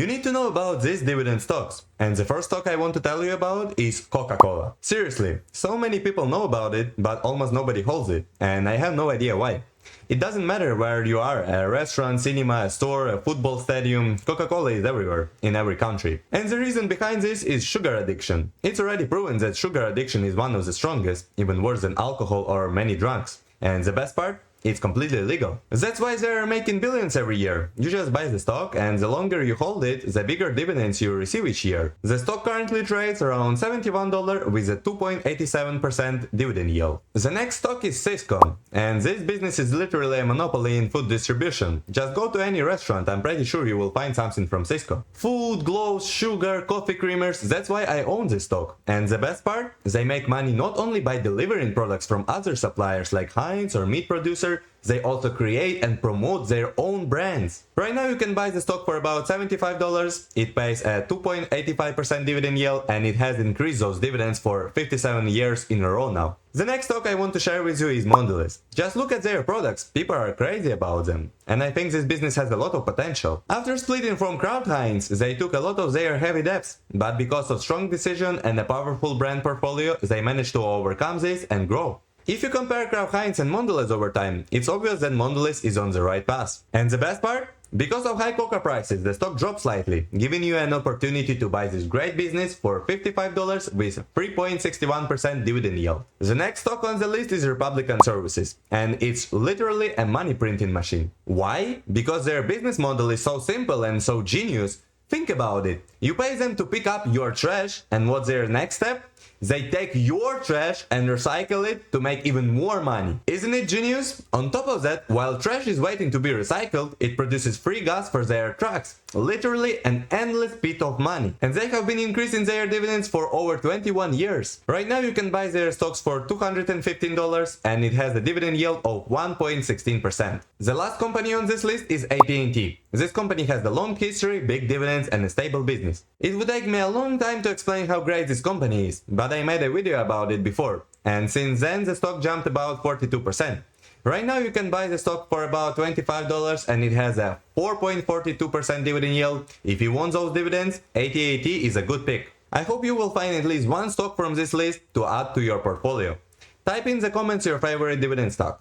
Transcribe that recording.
You need to know about these dividend stocks, and the first stock I want to tell you about is Coca-Cola. Seriously, so many people know about it, but almost nobody holds it, and I have no idea why. It doesn't matter where you are, a restaurant, cinema, a store, a football stadium, Coca-Cola is everywhere, in every country. And the reason behind this is sugar addiction. It's already proven that sugar addiction is one of the strongest, even worse than alcohol or many drugs. And the best part? It's completely legal. That's why they're making billions every year. You just buy the stock, and the longer you hold it, the bigger dividends you receive each year. The stock currently trades around $71 with a 2.87% dividend yield. The next stock is Cisco, and this business is literally a monopoly in food distribution. Just go to any restaurant, I'm pretty sure you will find something from Cisco. Food, gloves, sugar, coffee creamers, that's why I own this stock. And the best part? They make money not only by delivering products from other suppliers like Heinz or meat producer, they also create and promote their own brands. Right now you can buy the stock for about $75, it pays a 2.85% dividend yield, and it has increased those dividends for 57 years in a row now. The next stock I want to share with you is Mondelez. Just look at their products, people are crazy about them. And I think this business has a lot of potential. After splitting from Kraft Heinz, they took a lot of their heavy debts, but because of strong decision and a powerful brand portfolio, they managed to overcome this and grow. If you compare Kraft Heinz and Mondelez over time, it's obvious that Mondelez is on the right path. And the best part? Because of high coca prices, the stock dropped slightly, giving you an opportunity to buy this great business for $55 with 3.61% dividend yield. The next stock on the list is Republican Services, and it's literally a money printing machine. Why? Because their business model is so simple and so genius. Think about it. You pay them to pick up your trash, and what's their next step? They take your trash and recycle it to make even more money. Isn't it genius? On top of that, while trash is waiting to be recycled, it produces free gas for their trucks. Literally an endless pit of money. And they have been increasing their dividends for over 21 years. Right now you can buy their stocks for $215 and it has a dividend yield of 1.16%. The last company on this list is AT&T. This company has a long history, big dividends and a stable business. It would take me a long time to explain how great this company is, but I made a video about it before, and since then the stock jumped about 42%. Right now you can buy the stock for about $25 and it has a 4.42% dividend yield. If you want those dividends, AT&T is a good pick. I hope you will find at least one stock from this list to add to your portfolio. Type in the comments your favorite dividend stocks.